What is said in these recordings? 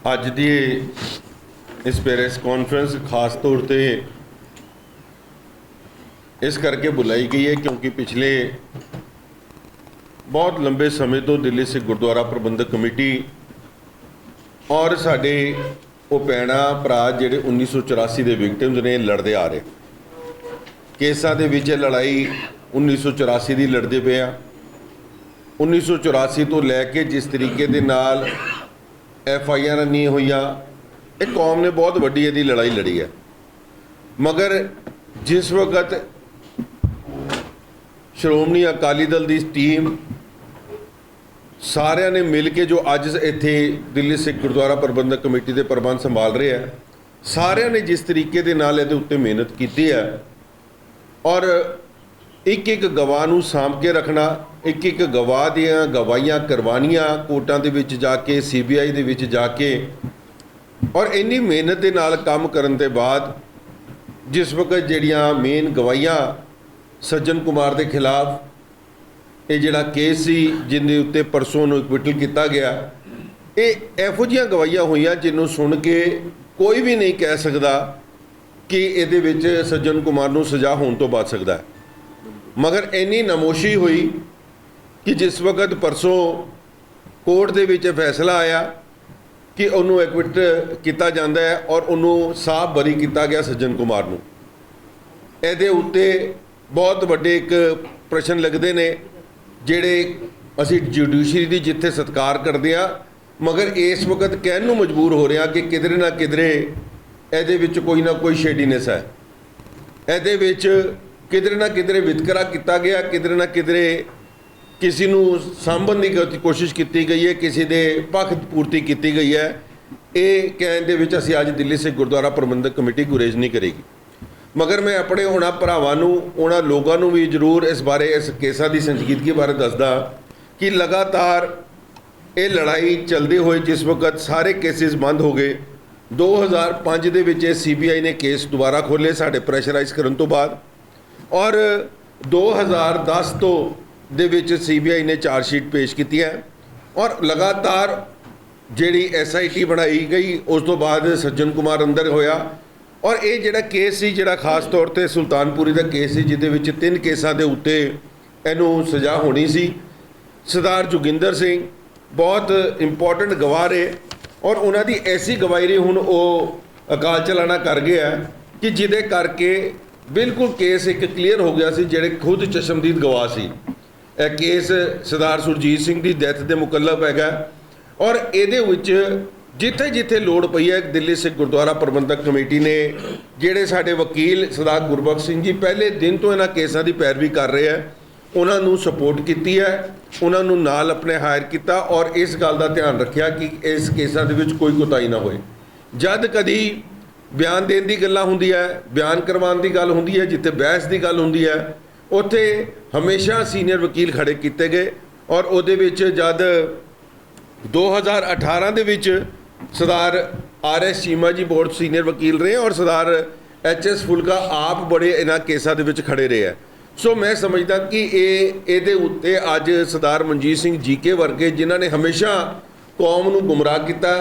ਅੱਜ ਦੀ इस press conference खास तौर पे इस करके बुलाई गई है क्योंकि पिछले बहुत लंबे समय तो दिल्ली सिख गुरुद्वारा प्रबंधक कमेटी और साडे वो भैणां भरा जिहड़े 1984 के विक्टिम्स ने लड़ते आ रहे केसां दे विच लड़ाई 1984 की लड़ते पे आ 1984 तो लैके जिस तरीके दे नाल FIR नहीं हुई एक कौम ने बहुत वड्डी इहदी लड़ाई लड़ी है। मगर जिस वक्त श्रोमणी अकाली दल की टीम सारिਆਂ ने मिल के जो अज इत्थे दिल्ली सिख गुरुद्वारा प्रबंधक कमेटी के प्रबंध संभाल रहे हैं सारिਆਂ ने जिस तरीके के नाल इहदे उत्ते मेहनत की है और एक एक गवाह नूं साਂਭ के रखना एक एक गवाह दियां गवाहियां करवानियां कोर्टां दे विच जाके CBI दे विच जाके और इन्नी मेहनत के नाल काम करन दे बाद जिस वक्त जिहड़ियां मेन गवाहियां सज्जन कुमार के खिलाफ ये जिहड़ा केस सी जिंदे उत्ते परसों नूं एक्विटल किया गया ये इहो जिहियां गवाहियां होईयां जिन्हों सुन के कोई भी नहीं कह सकता कि इहदे विच सज्जन कुमार नूं सज़ा होण तो बच सकता है। मगर इन्नी नमोशी हुई कि जिस वक्त परसों कोर्ट दे विच फैसला आया कि उन्होंने एक्विट किया जाता है और उन्होंने साफ बरी किया गया सज्जन कुमार नूं इहदे उत्ते बहुत वड्डे एक प्रश्न लगते हैं जिहड़े असीं जुडिशरी की जिथे सत्कार करते हैं मगर इस वक्त कहण नूं मजबूर हो रहे हैं कि किधरे ना किधरे इहदे विच कोई ना कोई शेडीनेस है इहदे विच किधरे ना किधरे वितकरा किया गया किधरे ना किधरे किसी नूं सांभण की कोशिश की गई है किसी दे पक्ष पूर्ति की गई है ये कहण दे विच असीं अज दिल्ली सिख गुरुद्वारा प्रबंधक कमेटी गुरेज नहीं करेगी। मगर मैं अपने उन्हां भरावां नूं उन्हां लोगां नूं भी जरूर इस बारे इस केसां की संजीदगी बारे दसदा कि लगातार ये लड़ाई चलते हुए जिस वक्त सारे केसिस बंद हो गए 2005 दे विच CBI ने केस दोबारा खोले साडे प्रैशराइज करन तो बाद और 2010 तो दे विच CBI ने चार्जशीट पेश की है और लगातार जिहड़ी SIT बनाई गई उस तो बाद सज्जन कुमार अंदर होया और ये जिहड़ा केस सी जिहड़ा खास तौर पर सुल्तानपुरी का केस सी जिहदे विच 3 केसां दे उत्ते इहनूं सज़ा होनी सी। सरदार जोगिंदर सिंह बहुत इंपॉर्टेंट गवाह रहे और उन्हां दी ऐसी गवाही रही हुण वो अकाल चलाना कर गया कि जिहदे करके बिल्कुल केस एक क्लीयर हो गया सी जिहड़े खुद चशमदीद गवाह सी। केस सरदार सुरजीत सिंह की डैथ के मुकल्लफ है और ये जिथे जिथे लोड़ पई है दिल्ली सिख गुरुद्वारा प्रबंधक कमेटी ने जिहड़े साडे वकील सरदार गुरबख्श सिंह जी पहले दिन तो इन्हां केसां की पैरवी कर रहे हैं उन्होंने सपोर्ट की है उन्होंने नाल अपने हायर किया और इस गल का ध्यान रखा कि इस केसां दे विच कोई कोताही ना होए। जद कदी बयान देने की गल्लां हुंदी है बयान करवाने की गल हुंदी है जिथे बहस की गल हुंदी है उत्थे हमेशा सीनियर वकील खड़े किए गए और उहदे विच जद 2018 दे विच सरदार RS चीमा जी बहुत सीनियर वकील रहे और सरदार HS फुलका आप बड़े इन्हां केसां दे विच खड़े रहे हैं। सो मैं समझदा कि ये उत्ते अज सरदार मनजीत सिंह GK वर्गे जिन्हां ने हमेशा कौम नूं गुमराह किया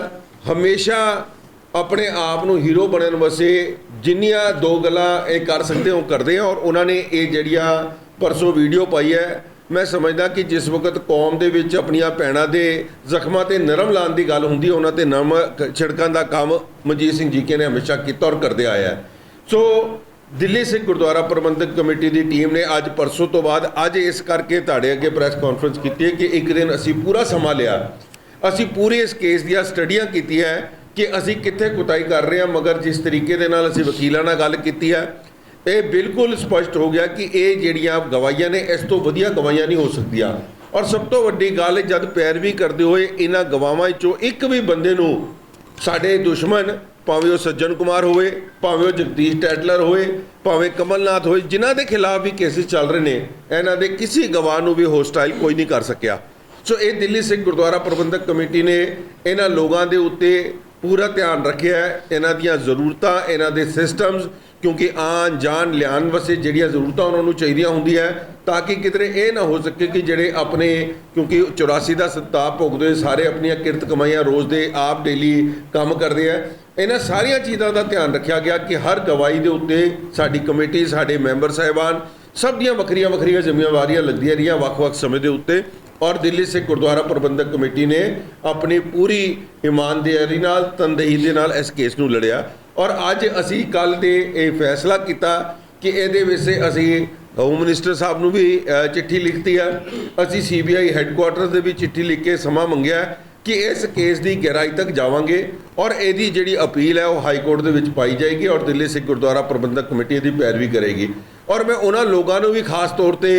हमेशा अपने आप नूं हीरो बनने वास्ते जिन्नियां दो गल्लां ये कर सकते हो करते हैं और उन्होंने ये जिहड़ियां परसों वीडियो पाई है मैं समझदा कि जिस वक्त कौम दे विच अपनियां भैणां दे जख्मां ते नरम लाने की गल हुंदी है उन्हां ते नरम छिड़कण दा काम मनजीत सिंह GK ने हमेशा किया और करते आया है। सो दिल्ली सिख गुरुद्वारा प्रबंधक कमेटी की टीम ने अज परसों तो बाद अज इस करके तुहाडे अगे प्रैस कॉन्फ्रेंस की है कि एक दिन असीं पूरा समा लिया असीं पूरे इस केस दी स्टडियां की है कि असीं कित्थे कुताही कर रहे हैं मगर जिस तरीके दे नाल असीं वकीलां नाल गल की है ये बिल्कुल स्पष्ट हो गया कि ये जिहड़ियां गवाहियां ने इस तो वधिया गवाहियां नहीं हो सकदियां और सब तो वड्डी गल जद पैरवी करते हुए इन्हां गवाहां चों एक भी बंदे नूं साडे दुश्मन भावें वो सज्जन कुमार होए भावें वो जगदीश टैटलर होए भावें कमलनाथ होए जिन्हां दे खिलाफ भी केसिस चल रहे हैं इन्हां दे किसी गवाह नूं भी होस्टाइल कोई नहीं कर सकिया। सो ये दिल्ली सिख गुरुद्वारा प्रबंधक कमेटी ने इन्हां लोगों के उत्ते पूरा ध्यान रखिया है इन्हां दीयां जरूरतां इन्हां दे सिस्टम्स क्योंकि आन जान लियान वास्ते ਜਿਹੜੀਆਂ ਜ਼ਰੂਰਤਾਂ ਉਹਨਾਂ ਨੂੰ ਚਾਹੀਦੀਆਂ ਹੁੰਦੀਆਂ ਤਾਂ ਕਿ ਕਿਧਰੇ ਇਹ ਨਾ ਹੋ ਸਕੇ ਕਿ ਜਿਹੜੇ ਆਪਣੇ ਕਿਉਂਕਿ 84 ਦਾ ਸੰਤਾਪ ਭੋਗਦੇ ਸਾਰੇ ਆਪਣੀਆਂ ਕਿਰਤ ਕਮਾਈਆਂ ਰੋਜ਼ ਦੇ ਆਪ ਡੇਲੀ ਕੰਮ ਕਰਦੇ ਆ ਇਹਨਾਂ ਸਾਰੀਆਂ ਚੀਜ਼ਾਂ ਦਾ ਧਿਆਨ ਰੱਖਿਆ ਗਿਆ ਕਿ ਹਰ ਗਵਾਹੀ ਦੇ ਉੱਤੇ ਸਾਡੀ ਕਮੇਟੀ ਸਾਡੇ ਮੈਂਬਰ ਸਾਹਿਬਾਨ ਸਭ ਦੀਆਂ ਵੱਖਰੀਆਂ ਵੱਖਰੀਆਂ ਜ਼ਿੰਮੇਵਾਰੀਆਂ ਲੱਗਦੀਆਂ ਰਹੀਆਂ ਵੱਖ-ਵੱਖ ਸਮੇਂ ਦੇ ਉੱਤੇ और दिल्ली सिख गुरुद्वारा प्रबंधक कमेटी ने अपनी पूरी ईमानदारी नाल तनदेही दे नाल इस केस नूं लड़िया और अज असी कल दे ये फैसला किया कि ये विषे असी होम मिनिस्टर साहब नूं भी चिट्ठी लिखती है असी CBI हैडकुआटर से भी चिट्ठी लिख के समा मंगिया कि इस केस की गहराई तक जावांगे और यदी जिहड़ी अपील है वो हाई कोर्ट दे विच पाई जाएगी और दिल्ली सिख गुरुद्वारा प्रबंधक कमेटी इसदी पैरवी करेगी। और मैं उन्होंने लोगों को भी खास तौर पर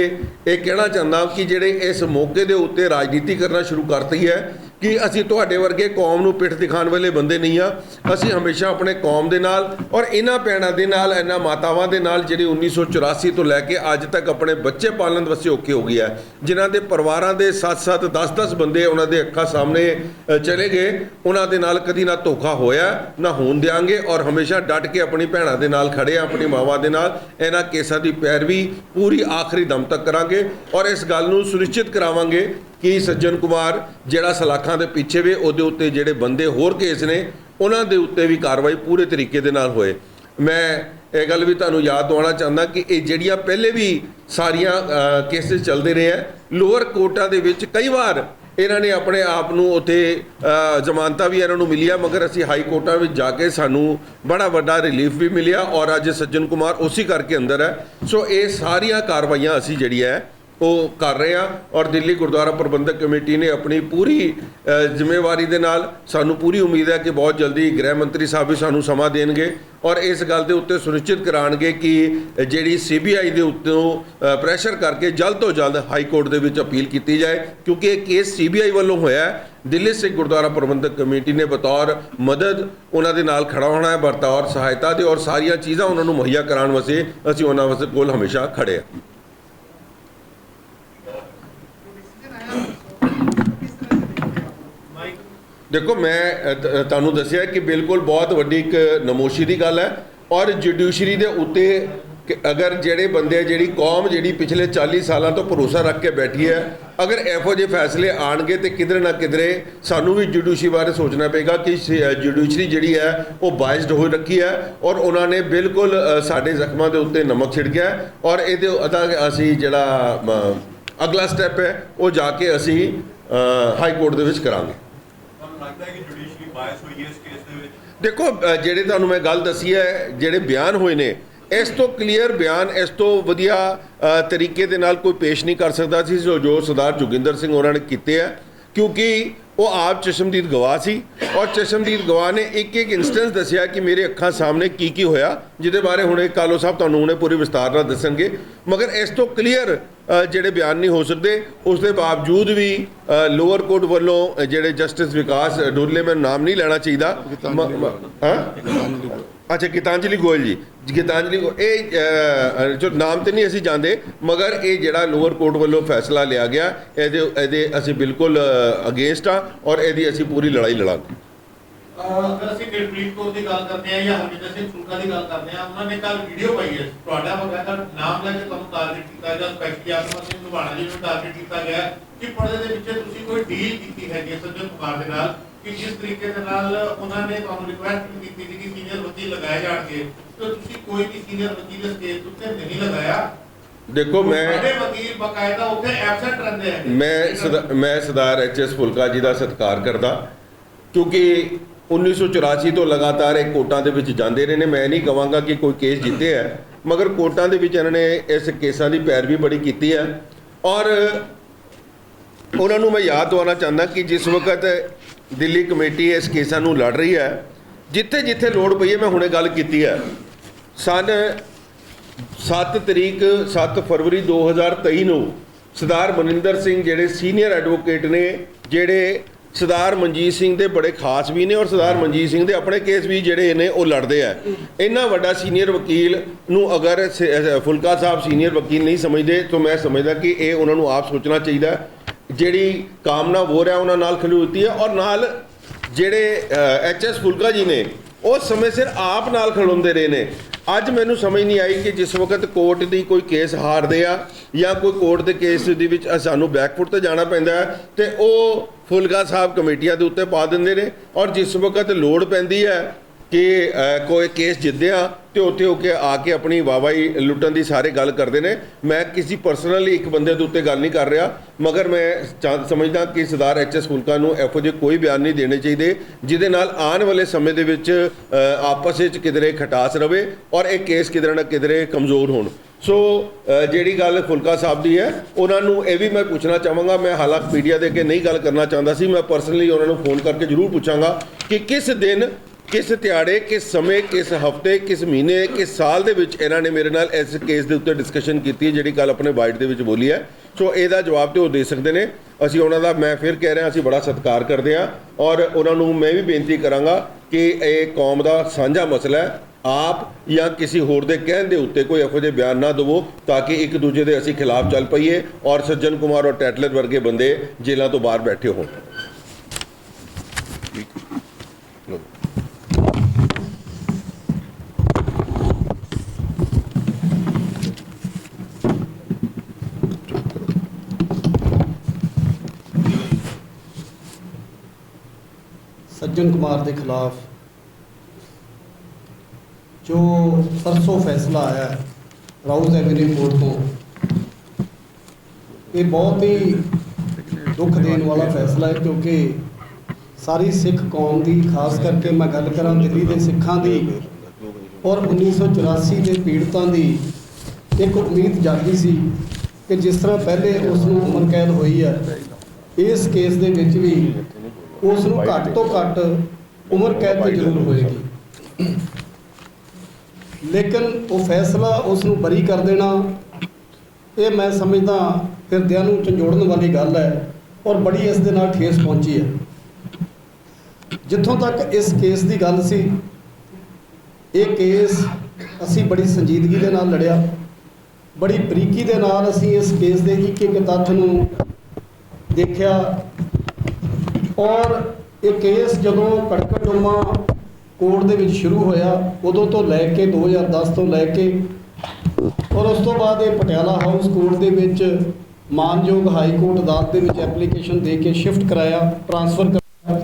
यह कहना चाहता कि ਜਿਹੜੇ इस मौके के उत्ते राजनीति करना शुरू करती है कि असी तुहाडे वर्गे कौम नूं पिठ दिखाने वाले बंदे नहीं हाँ असी हमेशा अपने कौम के नाल और इन्हां भैणां दे नाल इन्हां मातावां दे नाल जिहड़ी 1984 तो लैके अज तक अपने बच्चे पालन वास्ते औखे हो गया जिन्हां दे परिवारां दे 7-7 10-10 बंदे उन्हां दे अक्खां सामने चले गए उन्हां दे नाल कदी ना धोखा होया ना होण देंगे और हमेशा डट के अपनी भैणां दे नाल खड़े आ अपनी मावां दे नाल इन्हां केसां दी पैरवी पूरी आखिरी दम तक करांगे और इस गल नूं सुनिश्चित करावांगे कि सज्जन कुमार जिहड़ा सलाखां दे पिछे वे उहदे उत्ते जिहड़े बंदे होर केस ने उन्हां दे उत्ते भी कार्रवाई पूरे तरीके दे नाल होए। मैं ये गल भी तुहानूं याद दिवाउणा चाहुंदा कि ये जिहड़ियां पहले भी सारियां केसेस चलदे रहे हैं लोअर कोर्टां दे विच कई वार इन्हां ने अपने आप नूं उत्थे जमानतां भी इन्हां नूं मिलिया मगर असीं हाई कोर्टां विच जाके सानूं बड़ा वड्डा रिलीफ भी मिलिया और अज सज्जन कुमार उसी करके अंदर है। सो ये सारियां कार्रवाइयां असीं जिहड़ी है वो कर रहे हैं और दिल्ली गुरुद्वारा प्रबंधक कमेटी ने अपनी पूरी जिम्मेवारी दे नाल सानू पूरी उम्मीद है कि बहुत जल्दी गृह मंत्री साहब भी सानू समा देंगे और इस गल के उत्ते सुनिश्चित कराएंगे कि जिहड़ी CBI दे उत्तों प्रैशर करके जल्द तो जल्द हाई कोर्ट दे विच अपील की जाए क्योंकि ये केस CBI वालों होया है। दिल्ली सिख गुरुद्वारा प्रबंधक कमेटी ने बतौर मदद उन्हां दे नाल खड़ा होना है बतौर सहायता दे और सारियां चीज़ां उन्हां नूं मुहैया कराउण वास्ते असीं उन्हां वास्ते कोल हमेशा खड़े हैं। देखो मैं तुहानूं दस्सिया कि बिल्कुल बहुत वड्डी एक नमोशी की गल है और जुडिशरी के उत्ते अगर जेड़े बंदे जिहड़ी कौम जिहड़ी पिछले 40 सालों तो भरोसा रख के बैठी है अगर इहो जे फैसले आएंगे तो किधरे ना किधरे सानू भी जुडिशरी बारे सोचना पेगा कि जुडिशरी जिहड़ी है वो बाइस्ड हो रखी है और उन्होंने बिल्कुल साडे जख्मां दे उत्ते नमक छिड़किया और ये असीं जिहड़ा अगला स्टैप है वो जाके असीं हाई कोर्ट दे विच करांगे। देखो ਜਿਹੜੇ ਤੁਹਾਨੂੰ मैं गल दसी है ਜਿਹੜੇ बयान होए ने इस तो क्लीयर बयान इस तो वधिया तरीके दे नाल कोई पेश नहीं कर सकता सी जो सरदार जोगिंदर सिंह होरां ने कीते है क्योंकि वो आप चशमदीद गवाह सी और चशमदीद गवाह ने एक एक इंस्टेंस दसिया कि मेरे अखां सामने की होया जिहदे बारे हुणे कालो साहब तुहानूं हुणे पूरी विस्तार नाल दसणगे मगर इस तो क्लीयर ਜਿਹੜੇ ਬਿਆਨ नहीं हो सकते उस दे बावजूद भी लोअर कोर्ट वालों ਜਿਹੜੇ जस्टिस विकास डोले मैं नाम नहीं लेना चाहिए अच्छा गीतांजलि गोयल जी गीतांजलि ये जो नाम तो नहीं असीं जानते मगर ये जिहड़ा लोअर कोर्ट वालों फैसला लिया गया ये असीं बिल्कुल अगेंस्ट हाँ और ये असीं पूरी लड़ाई लड़ांगे। अगर ਅਸੀਂ ਦਿਲਪ੍ਰੀਤ ਕੌਰ ਦੀ ਗੱਲ ਕਰਦੇ ਆ ਜਾਂ ਹਰਮਿੰਦਰ ਸਿੰਘ ਫੁਲਕਾ ਦੀ ਗੱਲ ਕਰਦੇ ਆ ਉਹਨਾਂ ਨੇ ਕੱਲ ਵੀਡੀਓ ਪਾਈ ਹੈ ਤੁਹਾਡਾ ਵਗੈਰਾ ਨਾਮ ਲੈ ਕੇ ਤੁਹਾਨੂੰ ਟਾਰਗੇਟ ਕੀਤਾ ਗਿਆ ਸਪੈਸ਼ਲੀ ਆਤਮਾ ਸਿੰਘ ਲੁਬਾਣਾ ਜੀ ਨੂੰ ਟਾਰਗੇਟ ਕੀਤਾ ਗਿਆ ਕਿ ਪਰਦੇ ਦੇ ਵਿੱਚ ਤੁਸੀਂ ਕੋਈ ਡੀਲ ਕੀਤੀ ਹੈਗੀ ਸੱਜਣ ਕੁਮਾਰ ਦੇ ਨਾਲ ਕਿ ਜਿਸ ਤਰੀਕੇ ਦੇ ਨਾਲ ਉਹਨਾਂ ਨੇ ਤੁਹਾਨੂੰ ਰਿਕੁਐਸਟ ਕੀਤੀ ਸੀ ਕਿ ਸੀਨੀਅਰ ਵਕੀਲ ਲਗਾਏ ਜਾਣਗੇ ਤੇ ਤੁਸੀਂ ਕੋਈ ਵੀ ਸੀਨੀਅਰ ਵਕੀਲ ਦੇ ਸਟੇਜ ਉੱਤੇ ਨਹੀਂ ਲਗਾਇਆ। देखो मैं वकील बकायदा उत्थे एब्सेंट रहंदे हैं मैं सरदार HS फुलका जी का सत्कार करदा क्योंकि 1984 तो लगातार एक कोर्टां दे विच जांदे रहे ने मैं नहीं कहांगा कि कोई केस जीते है मगर कोर्टां दे विच इन्होंने इस केसां दी पैरवी बड़ी कीती है और उन्हां नूं मैं याद दिवाना चाहता कि जिस वक्त दिल्ली कमेटी इस केसां नूं लड़ रही है जिथे जिथे लोड़ पई है मैं हुणे गल कीती है सन 7 तरीक 7 फरवरी 2023 ਨੂੰ सरदार ਮਨਿੰਦਰ ਸਿੰਘ ਜਿਹੜੇ सीनियर एडवोकेट ने ਜਿਹੜੇ सरदार मनजीत सिंह ਦੇ बड़े खास भी ने और सरदार मनजीत सिंह ਦੇ अपने केस भी ਜਿਹੜੇ ਨੇ ਉਹ ਲੜਦੇ ਆ ਇੰਨਾ ਵੱਡਾ ਸੀਨੀਅਰ ਵਕੀਲ ਨੂੰ अगर फुलका साहब सीनियर वकील नहीं समझते तो मैं समझदा कि ਇਹ ਉਹਨਾਂ ਨੂੰ ਆਪ ਸੋਚਣਾ ਚਾਹੀਦਾ ਜਿਹੜੀ ਕਾਮਨਾ ਹੋ ਰਿਹਾ ਉਹਨਾਂ ਨਾਲ ਖਲੋਤੀ ਹੈ और ਨਾਲ ਜਿਹੜੇ HS फुलका जी ने ਉਹ ਸਮੇਂ ਸਿਰ ਆਪ ਨਾਲ ਖਲੋਂਦੇ ਰਹੇ ਨੇ ਅੱਜ ਮੈਨੂੰ ਸਮਝ ਨਹੀਂ ਆਈ ਕਿ ਜਿਸ ਵਕਤ ਕੋਰਟ ਦੀ ਕੋਈ ਕੇਸ ਹਾਰਦੇ ਆ ਜਾਂ ਕੋਈ ਕੋਰਟ ਦੇ ਕੇਸ ਦੇ ਵਿੱਚ ਸਾਨੂੰ ਬੈਕਫੁੱਟ ਤੇ ਜਾਣਾ ਪੈਂਦਾ ਹੈ ਤੇ ਉਹ ਫੁਲਕਾ ਸਾਹਿਬ ਕਮੇਟੀਆਂ ਦੇ ਉੱਤੇ ਪਾ ਦਿੰਦੇ ਨੇ, ਔਰ ਜਿਸ ਵਕਤ ਲੋੜ ਪੈਂਦੀ ਹੈ ਕਿ ਕੋਈ ਕੇਸ ਜਿੱਤਿਆ ਤੇ ਉੱਥੇ ਹੋ ਕੇ ਆ ਕੇ ਆਪਣੀ ਵਾਹਵਾਈ ਲੁੱਟਣ ਦੀ ਸਾਰੇ ਗੱਲ ਕਰਦੇ ਨੇ। ਮੈਂ ਕਿਸੇ ਪਰਸਨਲੀ ਇੱਕ ਬੰਦੇ ਦੇ ਉੱਤੇ ਗੱਲ ਨਹੀਂ ਕਰ ਰਿਹਾ, ਮਗਰ ਮੈਂ ਸਮਝਦਾ ਕਿ ਸਰਦਾਰ HS ਫੁਲਕਾ ਨੂੰ ਇਹੋ ਜਿਹੇ ਕੋਈ ਬਿਆਨ ਨਹੀਂ ਦੇਣੇ ਚਾਹੀਦੇ ਜਿਹਦੇ ਨਾਲ ਆਉਣ ਵਾਲੇ ਸਮੇਂ ਦੇ ਵਿੱਚ ਆਪਸ ਵਿੱਚ ਕਿਧਰੇ ਖਟਾਸ ਰਵੇ ਔਰ ਇਹ ਕੇਸ ਕਿਧਰੇ ਨਾ ਕਿਧਰੇ ਕਮਜ਼ੋਰ ਹੋਣ। ਸੋ ਜਿਹੜੀ ਗੱਲ ਫੁਲਕਾ ਸਾਹਿਬ ਦੀ ਹੈ ਉਹਨਾਂ ਨੂੰ ਇਹ ਵੀ ਮੈਂ ਪੁੱਛਣਾ ਚਾਹਾਂਗਾ, ਮੈਂ ਹਾਲਾਂਕਿ ਮੀਡੀਆ ਦੇ ਅੱਗੇ ਨਹੀਂ ਗੱਲ ਕਰਨਾ ਚਾਹੁੰਦਾ ਸੀ, ਮੈਂ ਪਰਸਨਲੀ ਉਹਨਾਂ ਨੂੰ ਫੋਨ ਕਰਕੇ ਜ਼ਰੂਰ ਪੁੱਛਾਂਗਾ ਕਿ ਕਿਸ ਦਿਨ, ਕਿਸ ਦਿਹਾੜੇ, ਕਿਸ ਸਮੇਂ, ਕਿਸ ਹਫ਼ਤੇ, ਕਿਸ ਮਹੀਨੇ, ਕਿਸ ਸਾਲ ਦੇ ਵਿੱਚ ਇਹਨਾਂ ਨੇ ਮੇਰੇ ਨਾਲ ਇਸ ਕੇਸ ਦੇ ਉੱਤੇ ਡਿਸਕਸ਼ਨ ਕੀਤੀ ਹੈ ਜਿਹੜੀ ਕੱਲ ਆਪਣੇ ਬਾਈਟ ਦੇ ਵਿੱਚ ਬੋਲੀ ਹੈ। ਸੋ ਇਹਦਾ ਜਵਾਬ ਤੇ ਉਹ ਦੇ ਸਕਦੇ ਨੇ। ਅਸੀਂ ਉਹਨਾਂ ਦਾ, ਮੈਂ ਫਿਰ ਕਹਿ ਰਿਹਾ, ਅਸੀਂ ਬੜਾ ਸਤਿਕਾਰ ਕਰਦੇ ਹਾਂ ਔਰ ਉਹਨਾਂ ਨੂੰ ਮੈਂ ਵੀ ਬੇਨਤੀ ਕਰਾਂਗਾ ਕਿ ਇਹ ਕੌਮ ਦਾ ਸਾਂਝਾ ਮਸਲਾ ਹੈ। ਆਪ ਜਾਂ ਕਿਸੇ ਹੋਰ ਦੇ ਕਹਿਣ ਦੇ ਉੱਤੇ ਕੋਈ ਇਹੋ ਜਿਹੇ ਬਿਆਨ ਨਾ ਦੇਵੋ ਤਾਂ ਕਿ ਇੱਕ ਦੂਜੇ ਦੇ ਅਸੀਂ ਖਿਲਾਫ ਚੱਲ ਪਈਏ ਔਰ ਸੱਜਣ ਕੁਮਾਰ ਔਰ ਟੈਟਲਰ ਵਰਗੇ ਬੰਦੇ ਜੇਲ੍ਹਾਂ ਤੋਂ ਬਾਹਰ ਬੈਠੇ ਹੋਣ। सज्जन कुमार के खिलाफ जो परसों फैसला आया है राउज एवेन्यू कोर्ट को, ये बहुत ही दुख देने वाला फैसला है क्योंकि सारी सिख कौम की, खास करके मैं गल करा दिल्ली के सिखां की और 1984 के पीड़ितों की एक उम्मीद जागी सी कि जिस तरह पहले उसनूं उम्र कैद हुई है, इस केस के विच भी उसनूं घट तो घट उम्र कैद तो जरूर होएगी, लेकिन वो फैसला उसनूं बरी कर देना ये मैं समझदा हिरदियां नूं झंजोड़न वाली गल है और बड़ी इस दे नाल ठेस पहुंची है। जिथों तक इस केस की गल सी, ये केस असी बड़ी संजीदगी दे नाल लड़िया, बड़ी बरीकी दे नाल असी इस केस के एक एक तत्थ नूं देखिया और ये केस जदों कड़कड़डुमा कोर्ट दे विच शुरू होया उदों तो लैके 2010 तो लैके और उस तो बाद ये पटियाला हाउस कोर्ट दे विच मानयोग हाई कोर्ट अदालत दे विच एप्लीकेशन दे के शिफ्ट कराया, ट्रांसफर कराया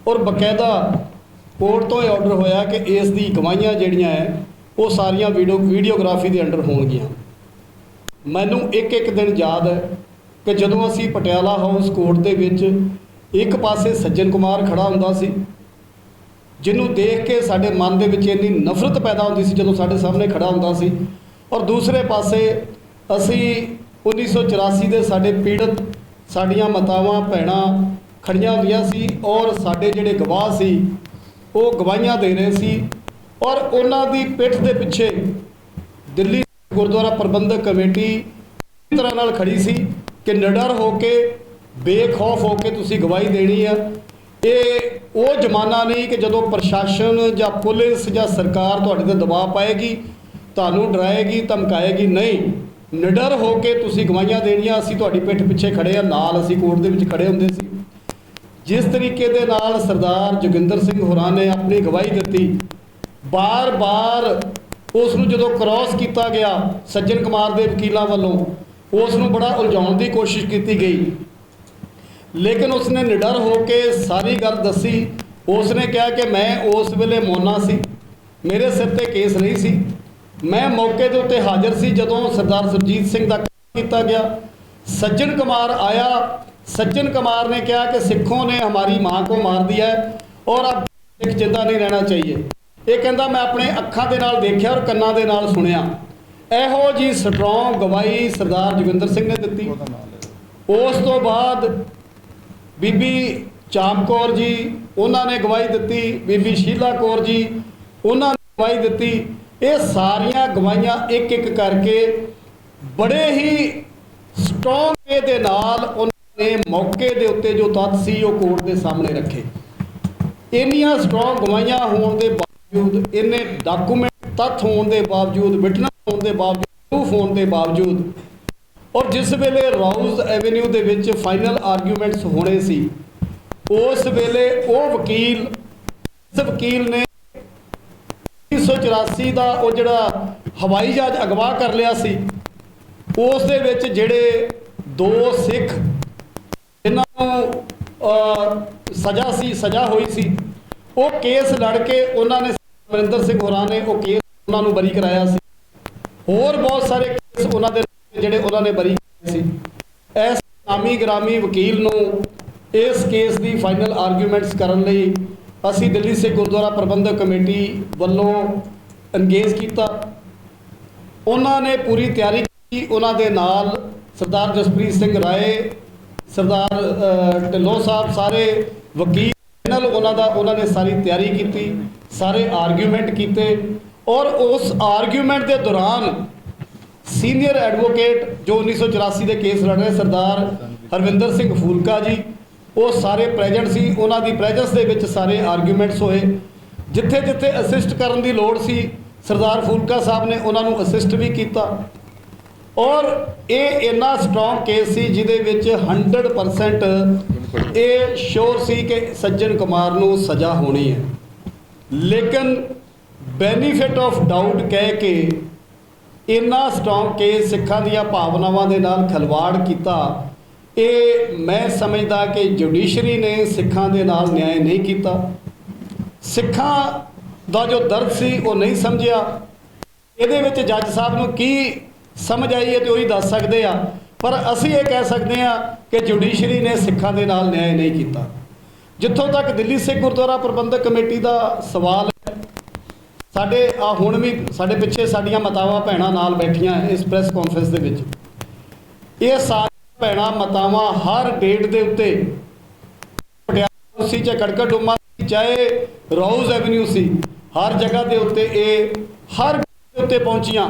और बकायदा कोर्ट तो ऑर्डर होया कि इस दी गवाहियां जिहड़ियां है वो सारियां वीडियोग्राफी दे अंडर होणगियां। मैनूं एक एक दिन याद है कि जदों असीं पटियाला हाउस कोर्ट दे विच एक पासे सज्जन कुमार खड़ा हुंदा सी जिन्हों देख के साडे मन दे विच इन्नी नफरत पैदा होंदी सी जदों साडे सामने खड़ा हुंदा सी, और दूसरे पासे असी 1984 दे साडे पीड़ित साडियां मातावां भैणां खड़ियां होंदियां सी और साडे जिहड़े गवाह सी वो गवाहियां दे रहे सी और उन्हां दी पिठ दे पिछे दिल्ली गुरुद्वारा प्रबंधक कमेटी इस तरह नाल खड़ी सी कि निडर हो के बेखौफ हो के तुसी गवाही देनी है। ये वो जमाना नहीं कि जदों प्रशासन या पुलिस या सरकार तुहाडे ते दबाव पाएगी, तुहानूं डराएगी, धमकाएगी, नहीं, निडर हो के तुसी गवाहियां देनियां। असीं तुहाडी पिठ पिछे खड़े आ, नाल असीं कोर्ट दे विच खड़े हुंदे सी। जिस तरीके दे नाल सरदार जोगिंदर सिंह होरां ने अपनी गवाही दित्ती, बार बार उसनूं जदों क्रॉस किया गया सज्जन कुमार दे वकीलों वालों, उसनूं बड़ा उलझाउण दी कोशिश की गई, लेकिन उसने निडर होके सारी गल दसी। उसने कहा कि मैं उस वेले मौना सी, मेरे सिर ते केस नहीं सी, मैं मौके के उत्ते हाजिर सी जदों सरदार सुरजीत सिंह का किया गया। सज्जन कुमार आया, सज्जन कुमार ने कहा कि सिखों ने हमारी माँ को मार दिया है और अब सिख जिंदा नहीं रहना चाहिए। ये कहता मैं अपने अखां दे नाल देखिया और कन्नां दे नाल सुनिया। इहो जी स्ट्रॉन्ग गवाही सरदार जोगिंदर सिंह ने दी। उस तो बाद बीबी चाम कौर जी उन्होंने गवाही दी, बीबी शीला कौर जी उन्होंने गवाही दी। ये सारियां गवाहियां एक एक करके बड़े ही स्ट्रॉन्ग वे दे नाल उन्होंने मौके दे उत्ते जो तत्थ सी वो कोर्ट के सामने रखे। इन्नियां स्ट्रॉन्ग गवाहियां होने के बावजूद, इन्ने डॉकूमेंट तत्थ होने के बावजूद, विटनेस होने के बावजूद, प्रूफ होने के बावजूद, और जिस वेले राउज एवेन्यू दे विच फाइनल आर्गूमेंट्स होने सी, उस वेले वो वकील, इस वकील ने 1984 ਦਾ ਉਹ ਜਿਹੜਾ ਹਵਾਈ ਜਹਾਜ਼ ਅਗਵਾ ਕਰ ਲਿਆ ਸੀ, ਉਸ ਦੇ ਵਿੱਚ ਜਿਹੜੇ 2 ਸਿੱਖ ਜਿਨ੍ਹਾਂ ਨੂੰ ਸਜ਼ਾ ਹੋਈ ਸੀ, ਉਹ ਕੇਸ ਲੜ ਕੇ ਉਹਨਾਂ ਨੇ ਅਮਰਿੰਦਰ ਸਿੰਘ ਹੋਰਾਂ ਨੇ ਉਹ ਕੇਸ ਉਹਨਾਂ ਨੂੰ ਬਰੀ ਕਰਾਇਆ ਸੀ। ਹੋਰ ਬਹੁਤ ਸਾਰੇ ਕੇਸ ਉਹਨਾਂ ਦੇ ਜਿਹੜੇ ਉਹਨਾਂ ਨੇ ਬਰੀ ਕੀਤੇ ਸੀ। ਇਸ ਨਾਮੀ ਗ੍ਰਾਮੀ ਵਕੀਲ ਨੂੰ ਇਸ ਕੇਸ ਦੀ ਫਾਈਨਲ ਆਰਗੂਮੈਂਟਸ ਕਰਨ ਲਈ ਅਸੀਂ ਦਿੱਲੀ ਸਿੱਖ ਗੁਰਦੁਆਰਾ ਪ੍ਰਬੰਧਕ ਕਮੇਟੀ ਵੱਲੋਂ ਇੰਗੇਜ ਕੀਤਾ। ਉਹਨਾਂ ਨੇ ਪੂਰੀ ਤਿਆਰੀ ਕੀਤੀ। ਉਹਨਾਂ ਦੇ ਨਾਲ ਸਰਦਾਰ ਜਸਪ੍ਰੀਤ ਸਿੰਘ ਰਾਏ, ਸਰਦਾਰ ਢਿੱਲੋਂ ਸਾਹਿਬ, ਸਾਰੇ ਵਕੀਲ ਪੈਨਲ ਉਹਨਾਂ ਨੇ ਸਾਰੀ ਤਿਆਰੀ ਕੀਤੀ, ਸਾਰੇ ਆਰਗੂਮੈਂਟ ਕੀਤੇ। ਔਰ ਉਸ ਆਰਗੂਮੈਂਟ ਦੇ ਦੌਰਾਨ ਸੀਨੀਅਰ ਐਡਵੋਕੇਟ ਜੋ 1984 ਦੇ ਕੇਸ ਲੜ ਰਹੇ ਸਰਦਾਰ ਹਰਵਿੰਦਰ ਸਿੰਘ ਫੂਲਕਾ ਜੀ, ਉਹ ਸਾਰੇ ਪ੍ਰੈਜ਼ੈਂਟ ਸੀ। ਉਹਨਾਂ ਦੀ ਪ੍ਰੈਜ਼ੈਂਸ ਦੇ ਵਿੱਚ ਸਾਰੇ ਆਰਗੂਮੈਂਟਸ ਹੋਏ। ਜਿੱਥੇ ਜਿੱਥੇ ਅਸਿਸਟ ਕਰਨ ਦੀ ਲੋੜ ਸੀ, ਸਰਦਾਰ ਫੂਲਕਾ ਸਾਹਿਬ ਨੇ ਉਹਨਾਂ ਨੂੰ ਅਸਿਸਟ ਵੀ ਕੀਤਾ। ਔਰ ਇਹ ਇੰਨਾ ਸਟਰੋਂਗ ਕੇਸ ਸੀ ਜਿਹਦੇ ਵਿੱਚ 100% ਇਹ ਸ਼ੋਰ ਸੀ ਕਿ ਸੱਜਣ ਕੁਮਾਰ ਨੂੰ ਸਜ਼ਾ ਹੋਣੀ ਹੈ। ਲੇਕਿਨ ਬੈਨੀਫਿਟ ਆਫ ਡਾਊਟ ਕਹਿ ਕੇ ਇੰਨਾ ਸਟਰੋਂਗ ਕੇਸ ਸਿੱਖਾਂ ਦੀਆਂ ਭਾਵਨਾਵਾਂ ਦੇ ਨਾਲ ਖਿਲਵਾੜ ਕੀਤਾ। ਇਹ ਮੈਂ ਸਮਝਦਾ ਕਿ ਜੁਡੀਸ਼ਰੀ ਨੇ ਸਿੱਖਾਂ ਦੇ ਨਾਲ ਨਿਆਂ ਨਹੀਂ ਕੀਤਾ। ਸਿੱਖਾਂ ਦਾ ਜੋ ਦਰਦ ਸੀ ਉਹ ਨਹੀਂ ਸਮਝਿਆ। ਇਹਦੇ ਵਿੱਚ ਜੱਜ ਸਾਹਿਬ ਨੂੰ ਕੀ ਸਮਝ ਆਈ ਹੈ ਤੇ ਉਹੀ ਦੱਸ ਸਕਦੇ ਆ, ਪਰ ਅਸੀਂ ਇਹ ਕਹਿ ਸਕਦੇ ਆ ਕਿ ਜੁਡੀਸ਼ਰੀ ਨੇ ਸਿੱਖਾਂ ਦੇ ਨਾਲ ਨਿਆਂ ਨਹੀਂ ਕੀਤਾ। ਜਿੱਥੋਂ ਤੱਕ ਦਿੱਲੀ ਸਿੱਖ ਗੁਰਦੁਆਰਾ ਪ੍ਰਬੰਧਕ ਕਮੇਟੀ ਦਾ ਸਵਾਲ ਹੈ, ਸਾਡੇ ਹੁਣ ਵੀ ਸਾਡੇ ਪਿੱਛੇ ਸਾਡੀਆਂ ਮਾਤਾਵਾਂ ਭੈਣਾਂ ਨਾਲ ਬੈਠੀਆਂ ਇਸ ਪ੍ਰੈਸ ਕਾਨਫਰੰਸ ਦੇ ਵਿੱਚ। ਇਹ ਸਾਰੀਆਂ ਭੈਣਾਂ ਮਾਤਾਵਾਂ ਹਰ ਡੇਟ ਦੇ ਉੱਤੇ ਪਟਿਆਲਾ ਸੀ, ਚਾਹੇ ਕੜਕੜ ਡੁਮਾ ਸੀ, ਚਾਹੇ ਰੋਜ਼ ਐਵਨਿਊ ਸੀ, ਹਰ ਜਗ੍ਹਾ ਦੇ ਉੱਤੇ ਇਹ ਹਰ ਦੇ ਉੱਤੇ ਪਹੁੰਚੀਆਂ।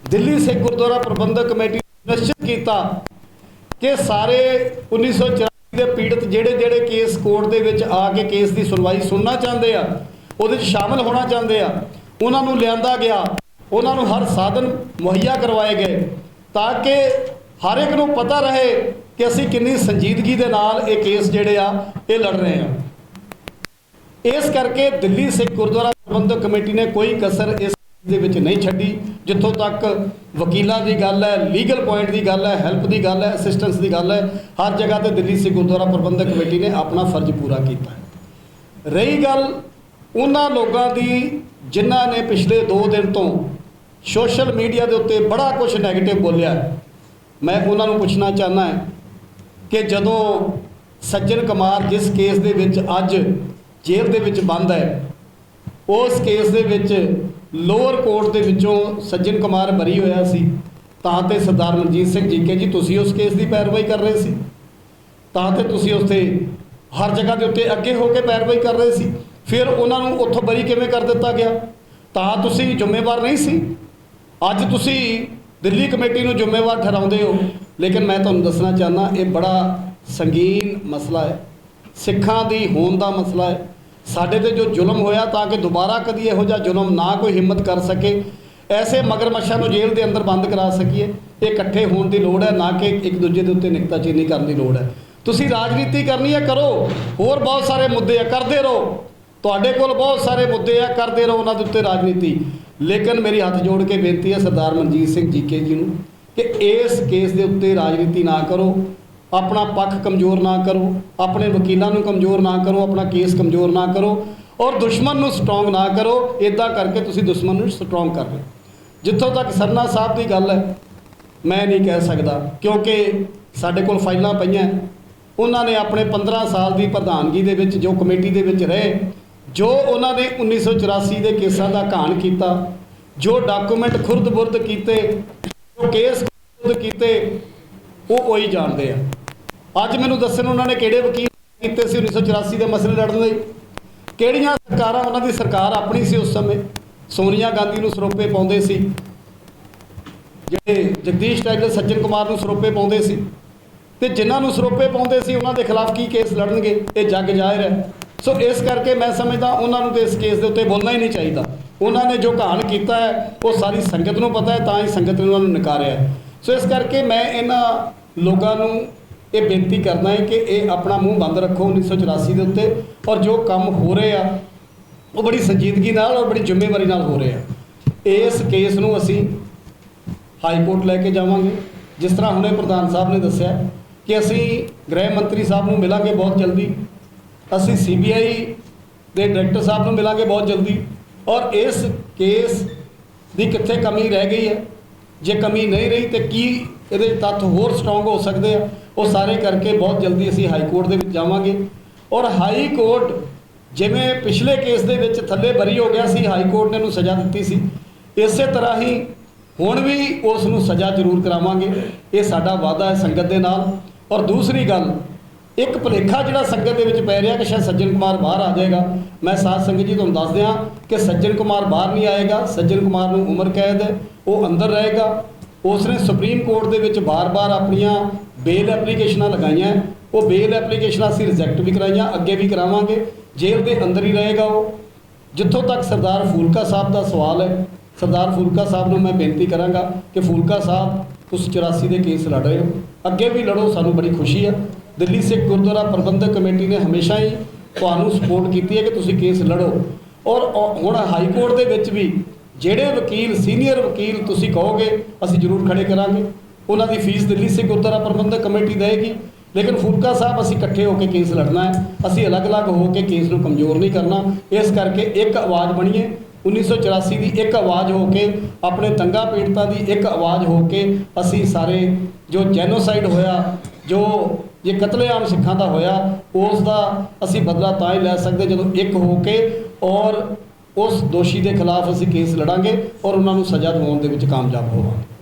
ਦਿੱਲੀ ਸਿੱਖ ਗੁਰਦੁਆਰਾ ਪ੍ਰਬੰਧਕ ਕਮੇਟੀ ਨੇ ਨਿਸ਼ਚਿਤ ਕੀਤਾ ਕਿ ਸਾਰੇ 1984 ਦੇ ਪੀੜਤ ਜਿਹੜੇ ਕੇਸ ਕੋਰਟ ਦੇ ਵਿੱਚ ਆ ਕੇ ਕੇਸ ਦੀ ਸੁਣਵਾਈ ਸੁਣਨਾ ਚਾਹੁੰਦੇ ਆ, ਉਹਦੇ 'ਚ ਸ਼ਾਮਲ ਹੋਣਾ ਚਾਹੁੰਦੇ ਆ, ਉਹਨਾਂ ਨੂੰ ਲਿਆਂਦਾ ਗਿਆ। ਉਹਨਾਂ ਨੂੰ ਹਰ ਸਾਧਨ ਮੁਹੱਈਆ ਕਰਵਾਏ ਗਏ ਤਾਂ ਕਿ ਹਰ ਇੱਕ ਨੂੰ ਪਤਾ ਰਹੇ ਕਿ ਅਸੀਂ ਕਿੰਨੀ ਸੰਜੀਦਗੀ ਦੇ ਨਾਲ ਇਹ ਕੇਸ ਜਿਹੜੇ ਆ ਇਹ ਲੜ ਰਹੇ ਆ। ਇਸ ਕਰਕੇ ਦਿੱਲੀ ਸਿੱਖ ਗੁਰਦੁਆਰਾ ਪ੍ਰਬੰਧਕ ਕਮੇਟੀ ਨੇ ਕੋਈ ਕਸਰ ਇਸ ਦੇ ਵਿੱਚ ਨਹੀਂ ਛੱਡੀ। ਜਿੱਥੋਂ ਤੱਕ ਵਕੀਲਾਂ ਦੀ ਗੱਲ ਹੈ, ਲੀਗਲ ਪੁਆਇੰਟ ਦੀ ਗੱਲ ਹੈ, ਹੈਲਪ ਦੀ ਗੱਲ ਹੈ, ਅਸਿਸਟੈਂਸ ਦੀ ਗੱਲ ਹੈ, ਹਰ ਜਗ੍ਹਾ ਤੇ ਦਿੱਲੀ ਸਿੱਖ ਗੁਰਦੁਆਰਾ ਪ੍ਰਬੰਧਕ ਕਮੇਟੀ ਨੇ ਆਪਣਾ ਫਰਜ਼ ਪੂਰਾ ਕੀਤਾ। ਰਹੀ ਗੱਲ ਉਹਨਾਂ ਲੋਕਾਂ ਦੀ ਜਿਨ੍ਹਾਂ ਨੇ ਪਿਛਲੇ 2 ਦਿਨ ਤੋਂ ਸੋਸ਼ਲ ਮੀਡੀਆ ਦੇ ਉੱਤੇ ਬੜਾ ਕੁਝ ਨੈਗੇਟਿਵ ਬੋਲਿਆ, ਮੈਂ ਉਹਨਾਂ ਨੂੰ ਪੁੱਛਣਾ ਚਾਹੁੰਦਾ ਹੈ ਕਿ ਜਦੋਂ ਸੱਜਣ ਕੁਮਾਰ ਜਿਸ ਕੇਸ ਦੇ ਵਿੱਚ ਅੱਜ ਜੇਲ੍ਹ ਦੇ ਵਿੱਚ ਬੰਦ ਹੈ, ਉਸ ਕੇਸ ਦੇ ਵਿੱਚ ਲੋਅਰ ਕੋਰਟ ਦੇ ਵਿੱਚੋਂ ਸੱਜਣ ਕੁਮਾਰ ਬਰੀ ਹੋਇਆ ਸੀ, ਤਾਂ ਤੇ ਸਰਦਾਰ ਮਨਜੀਤ ਸਿੰਘ ਜੀਕੇ ਜੀ ਤੁਸੀਂ ਉਸ ਕੇਸ ਦੀ ਪੈਰਵਾਈ ਕਰ ਰਹੇ ਸੀ, ਤਾਂ ਤੇ ਤੁਸੀਂ ਉੱਥੇ ਹਰ ਜਗ੍ਹਾ ਦੇ ਉੱਤੇ ਅੱਗੇ ਹੋ ਕੇ ਪੈਰਵਾਈ ਕਰ ਰਹੇ ਸੀ। ਫਿਰ ਉਹਨਾਂ ਨੂੰ ਉੱਥੋਂ ਬਰੀ ਕਿਵੇਂ ਕਰ ਦਿੱਤਾ ਗਿਆ? ਤਾਂ ਤੁਸੀਂ ਜ਼ਿੰਮੇਵਾਰ ਨਹੀਂ ਸੀ। ਅੱਜ ਤੁਸੀਂ ਦਿੱਲੀ ਕਮੇਟੀ ਨੂੰ ਜ਼ਿੰਮੇਵਾਰ ਠਹਿਰਾਉਂਦੇ ਹੋ। ਲੇਕਿਨ ਮੈਂ ਤੁਹਾਨੂੰ ਦੱਸਣਾ ਚਾਹੁੰਦਾ ਇਹ ਬੜਾ ਸੰਗੀਨ ਮਸਲਾ ਹੈ, ਸਿੱਖਾਂ ਦੀ ਹੋਂਦ ਦਾ ਮਸਲਾ ਹੈ। ਸਾਡੇ ਤੇ ਜੋ ਜ਼ੁਲਮ ਹੋਇਆ ਤਾਂ ਕਿ ਦੁਬਾਰਾ ਕਦੀ ਇਹੋ ਜਿਹਾ ਜ਼ੁਲਮ ਨਾ ਕੋਈ ਹਿੰਮਤ ਕਰ ਸਕੇ, ਐਸੇ ਮਗਰਮੱਛਾਂ ਨੂੰ ਜੇਲ੍ਹ ਦੇ ਅੰਦਰ ਬੰਦ ਕਰਾ ਸਕੀਏ। ਇਹ ਇਕੱਠੇ ਹੋਣ ਦੀ ਲੋੜ ਹੈ, ਨਾ ਕਿ ਇੱਕ ਦੂਜੇ ਦੇ ਉੱਤੇ ਨਿਕਤਾਚੀਨੀ ਕਰਨ ਦੀ ਲੋੜ ਹੈ। ਤੁਸੀਂ ਰਾਜਨੀਤੀ ਕਰਨੀ ਹੈ ਕਰੋ, ਹੋਰ ਬਹੁਤ ਸਾਰੇ ਮੁੱਦੇ ਆ ਕਰਦੇ ਰਹੋ, ਤੁਹਾਡੇ ਕੋਲ ਬਹੁਤ ਸਾਰੇ ਮੁੱਦੇ ਆ ਕਰਦੇ ਰਹੋ ਉਹਨਾਂ ਦੇ ਉੱਤੇ ਰਾਜਨੀਤੀ। ਲੇਕਿਨ ਮੇਰੀ ਹੱਥ ਜੋੜ ਕੇ ਬੇਨਤੀ ਹੈ ਸਰਦਾਰ ਮਨਜੀਤ ਸਿੰਘ ਜੀਕੇ ਜੀ ਨੂੰ ਕਿ ਇਸ ਕੇਸ ਦੇ ਉੱਤੇ ਰਾਜਨੀਤੀ ਨਾ ਕਰੋ, ਆਪਣਾ ਪੱਖ ਕਮਜ਼ੋਰ ਨਾ ਕਰੋ, ਆਪਣੇ ਵਕੀਲਾਂ ਨੂੰ ਕਮਜ਼ੋਰ ਨਾ ਕਰੋ, ਆਪਣਾ ਕੇਸ ਕਮਜ਼ੋਰ ਨਾ ਕਰੋ ਔਰ ਦੁਸ਼ਮਣ ਨੂੰ ਸਟਰੋਂਗ ਨਾ ਕਰੋ। ਇੱਦਾਂ ਕਰਕੇ ਤੁਸੀਂ ਦੁਸ਼ਮਣ ਨੂੰ ਸਟਰੋਂਗ ਕਰ ਰਹੇ। ਜਿੱਥੋਂ ਤੱਕ ਸਰਨਾ ਸਾਹਿਬ ਦੀ ਗੱਲ ਹੈ, ਮੈਂ ਨਹੀਂ ਕਹਿ ਸਕਦਾ ਕਿਉਂਕਿ ਸਾਡੇ ਕੋਲ ਫਾਈਲਾਂ ਪਈਆਂ। ਉਹਨਾਂ ਨੇ ਆਪਣੇ 15 ਸਾਲ ਦੀ ਪ੍ਰਧਾਨਗੀ ਦੇ ਵਿੱਚ ਜੋ ਕਮੇਟੀ ਦੇ ਵਿੱਚ ਰਹੇ, ਜੋ ਉਹਨਾਂ ਨੇ 1984 ਦੇ ਕੇਸਾਂ ਦਾ ਘਾਣ ਕੀਤਾ, ਜੋ ਡਾਕੂਮੈਂਟ ਖੁਰਦ-ਬੁਰਦ ਕੀਤੇ, ਜੋ ਕੇਸ ਖੁਰਦ ਕੀਤੇ, ਉਹ ਉਹੀ ਜਾਣਦੇ ਆ। ਅੱਜ ਮੈਨੂੰ ਦੱਸਣ ਉਹਨਾਂ ਨੇ ਕਿਹੜੇ ਵਕੀਲ ਕੀਤੇ ਸੀ 1984 ਦੇ ਮਸਲੇ ਲੜਨ ਲਈ, ਕਿਹੜੀਆਂ ਸਰਕਾਰਾਂ, ਉਹਨਾਂ ਦੀ ਸਰਕਾਰ ਆਪਣੀ ਸੀ ਉਸ ਸਮੇਂ, ਸੋਨੀਆ ਗਾਂਧੀ ਨੂੰ ਸਰੋਪੇ ਪਾਉਂਦੇ ਸੀ, ਜਿਹੜੇ ਜਗਦੀਸ਼ ਟਾਈਗਰ ਸੱਜਣ ਕੁਮਾਰ ਨੂੰ ਸਰੋਪੇ ਪਾਉਂਦੇ ਸੀ, ਤੇ ਜਿਨ੍ਹਾਂ ਨੂੰ ਸਰੋਪੇ ਪਾਉਂਦੇ ਸੀ ਉਹਨਾਂ ਦੇ ਖਿਲਾਫ ਕੀ ਕੇਸ ਲੜਨਗੇ? ਇਹ ਜੱਗ ਜ਼ਾਹਿਰ ਹੈ। ਸੋ ਇਸ ਕਰਕੇ ਮੈਂ ਸਮਝਦਾ ਉਹਨਾਂ ਨੂੰ ਤੇ ਇਸ ਕੇਸ ਦੇ ਉੱਤੇ ਬੋਲਣਾ ਹੀ ਨਹੀਂ ਚਾਹੀਦਾ। ਉਹਨਾਂ ਨੇ ਜੋ ਘਾਣ ਕੀਤਾ ਹੈ ਉਹ ਸਾਰੀ ਸੰਗਤ ਨੂੰ ਪਤਾ ਹੈ, ਤਾਂ ਹੀ ਸੰਗਤ ਨੇ ਉਹਨਾਂ ਨੂੰ ਨਕਾਰਿਆ ਹੈ। ਸੋ ਇਸ ਕਰਕੇ ਮੈਂ ਇਹਨਾਂ ਲੋਕਾਂ ਨੂੰ ਇਹ ਬੇਨਤੀ ਕਰਦਾ ਹੈ ਕਿ ਇਹ ਆਪਣਾ ਮੂੰਹ ਬੰਦ ਰੱਖੋ 1984 ਦੇ ਉੱਤੇ, ਔਰ ਜੋ ਕੰਮ ਹੋ ਰਹੇ ਆ ਉਹ ਬੜੀ ਸੰਜੀਦਗੀ ਨਾਲ ਔਰ ਬੜੀ ਜ਼ਿੰਮੇਵਾਰੀ ਨਾਲ ਹੋ ਰਹੇ ਆ। ਇਸ ਕੇਸ ਨੂੰ ਅਸੀਂ ਹਾਈ ਕੋਰਟ ਲੈ ਕੇ ਜਾਵਾਂਗੇ। ਜਿਸ ਤਰ੍ਹਾਂ ਹੁਣੇ ਪ੍ਰਧਾਨ ਸਾਹਿਬ ਨੇ ਦੱਸਿਆ ਕਿ ਅਸੀਂ ਗ੍ਰਹਿ ਮੰਤਰੀ ਸਾਹਿਬ ਨੂੰ ਮਿਲਾਂਗੇ ਬਹੁਤ ਜਲਦੀ, ਅਸੀਂ CBI ਦੇ ਡਾਇਰੈਕਟਰ ਸਾਹਿਬ ਨੂੰ ਮਿਲਾਂਗੇ ਬਹੁਤ ਜਲਦੀ, ਔਰ ਇਸ ਕੇਸ ਦੀ ਕਿੱਥੇ ਕਮੀ ਰਹਿ ਗਈ ਹੈ, ਜੇ ਕਮੀ ਨਹੀਂ ਰਹੀ ਤੇ ਕੀ ਇਹਦੇ ਤੱਥ ਹੋਰ ਸਟਰੋਂਗ ਹੋ ਸਕਦੇ ਆ, ਉਹ ਸਾਰੇ ਕਰਕੇ ਬਹੁਤ ਜਲਦੀ ਅਸੀਂ ਹਾਈ ਕੋਰਟ ਦੇ ਵਿੱਚ ਜਾਵਾਂਗੇ। ਔਰ ਹਾਈ ਕੋਰਟ ਜਿਵੇਂ ਪਿਛਲੇ ਕੇਸ ਦੇ ਵਿੱਚ ਥੱਲੇ ਬਰੀ ਹੋ ਗਿਆ ਸੀ, ਹਾਈ ਕੋਰਟ ਨੇ ਉਹਨੂੰ ਸਜ਼ਾ ਦਿੱਤੀ ਸੀ, ਇਸੇ ਤਰ੍ਹਾਂ ਹੀ ਹੁਣ ਵੀ ਉਸ ਨੂੰ ਸਜ਼ਾ ਜ਼ਰੂਰ ਕਰਾਵਾਂਗੇ। ਇਹ ਸਾਡਾ ਵਾਅਦਾ ਹੈ ਸੰਗਤ ਦੇ ਨਾਲ। ਔਰ ਦੂਸਰੀ ਗੱਲ, ਇੱਕ ਭੁਲੇਖਾ ਜਿਹੜਾ ਸੰਗਤ ਦੇ ਵਿੱਚ ਪੈ ਰਿਹਾ ਕਿ ਸ਼ਾਇਦ ਸੱਜਣ ਕੁਮਾਰ ਬਾਹਰ ਆ ਜਾਏਗਾ। ਮੈਂ ਸਾਧ ਸੰਗਤ ਜੀ ਤੁਹਾਨੂੰ ਦੱਸ ਦਿਆਂ ਕਿ ਸੱਜਣ ਕੁਮਾਰ ਬਾਹਰ ਨਹੀਂ ਆਏਗਾ। ਸੱਜਣ ਕੁਮਾਰ ਨੂੰ ਉਮਰ ਕੈਦ ਹੈ, ਉਹ ਅੰਦਰ ਰਹੇਗਾ। ਉਸਨੇ ਸੁਪਰੀਮ ਕੋਰਟ ਦੇ ਵਿੱਚ ਬਾਰ-ਬਾਰ ਆਪਣੀਆਂ ਬੇਲ ਐਪਲੀਕੇਸ਼ਨਾਂ ਲਗਾਈਆਂ, ਉਹ ਬੇਲ ਐਪਲੀਕੇਸ਼ਨਾਂ ਅਸੀਂ ਰਿਜੈਕਟ ਵੀ ਕਰਾਈਆਂ, ਅੱਗੇ ਵੀ ਕਰਾਵਾਂਗੇ। ਜੇਲ੍ਹ ਦੇ ਅੰਦਰ ਹੀ ਰਹੇਗਾ ਉਹ। ਜਿੱਥੋਂ ਤੱਕ ਸਰਦਾਰ ਫੂਲਕਾ ਸਾਹਿਬ ਦਾ ਸਵਾਲ ਹੈ, ਸਰਦਾਰ ਫੂਲਕਾ ਸਾਹਿਬ ਨੂੰ ਮੈਂ ਬੇਨਤੀ ਕਰਾਂਗਾ ਕਿ ਫੂਲਕਾ ਸਾਹਿਬ ਤੁਸੀਂ 84 ਦੇ ਕੇਸ ਲੜ ਰਹੇ ਹੋ, ਅੱਗੇ ਵੀ ਲੜੋ, ਸਾਨੂੰ ਬੜੀ ਖੁਸ਼ੀ ਹੈ। ਦਿੱਲੀ ਸਿੱਖ ਗੁਰਦੁਆਰਾ ਪ੍ਰਬੰਧਕ ਕਮੇਟੀ ਨੇ ਹਮੇਸ਼ਾ ਹੀ ਤੁਹਾਨੂੰ ਸਪੋਰਟ ਕੀਤੀ ਹੈ ਕਿ ਤੁਸੀਂ ਕੇਸ ਲੜੋ। ਔਰ ਹੁਣ ਹਾਈ ਕੋਰਟ ਦੇ ਵਿੱਚ ਵੀ ਜਿਹੜੇ ਵਕੀਲ, ਸੀਨੀਅਰ ਵਕੀਲ ਤੁਸੀਂ ਕਹੋਗੇ ਅਸੀਂ ਜ਼ਰੂਰ ਖੜੇ ਕਰਾਂਗੇ। ਉਹਨਾਂ ਦੀ ਫੀਸ ਦਿੱਲੀ ਸਿੱਖ ਗੁਰਦੁਆਰਾ ਪ੍ਰਬੰਧਕ ਕਮੇਟੀ ਦੇਗੀ, ਲੇਕਿਨ ਫੂਲਕਾ ਸਾਹਿਬ ਅਸੀਂ ਇਕੱਠੇ ਹੋ ਕੇ ਕੇਸ ਲੜਨਾ ਹੈ। ਅਸੀਂ ਅਲੱਗ-ਅਲੱਗ ਹੋ ਕੇ ਕੇਸ ਨੂੰ ਕਮਜ਼ੋਰ ਨਹੀਂ ਕਰਨਾ। ਇਸ ਕਰਕੇ ਇੱਕ ਆਵਾਜ਼ ਬਣੀਏ, 1984 ਦੀ ਇੱਕ ਆਵਾਜ਼ ਹੋ ਕੇ, ਆਪਣੇ ਦੰਗਾ ਪੀੜਤਾਂ ਦੀ ਇੱਕ ਆਵਾਜ਼ ਹੋ ਕੇ ਅਸੀਂ ਸਾਰੇ ਜੋ ਜੈਨੋਸਾਈਡ ਹੋਇਆ, ਜੋ ਇਹ ਕਤਲੇਆਮ ਸਿੱਖਾਂ ਦਾ ਹੋਇਆ, ਉਸ ਦਾ ਅਸੀਂ ਬਦਲਾ ਤਾਂ ਹੀ ਲੈ ਸਕਦੇ ਜਦੋਂ ਇੱਕ ਹੋ ਕੇ ਔਰ ਉਸ ਦੋਸ਼ੀ ਦੇ ਖਿਲਾਫ ਅਸੀਂ ਕੇਸ ਲੜਾਂਗੇ ਔਰ ਉਹਨਾਂ ਨੂੰ ਸਜ਼ਾ ਦਿਵਾਉਣ ਦੇ ਵਿੱਚ ਕਾਮਯਾਬ ਹੋਵਾਂਗੇ।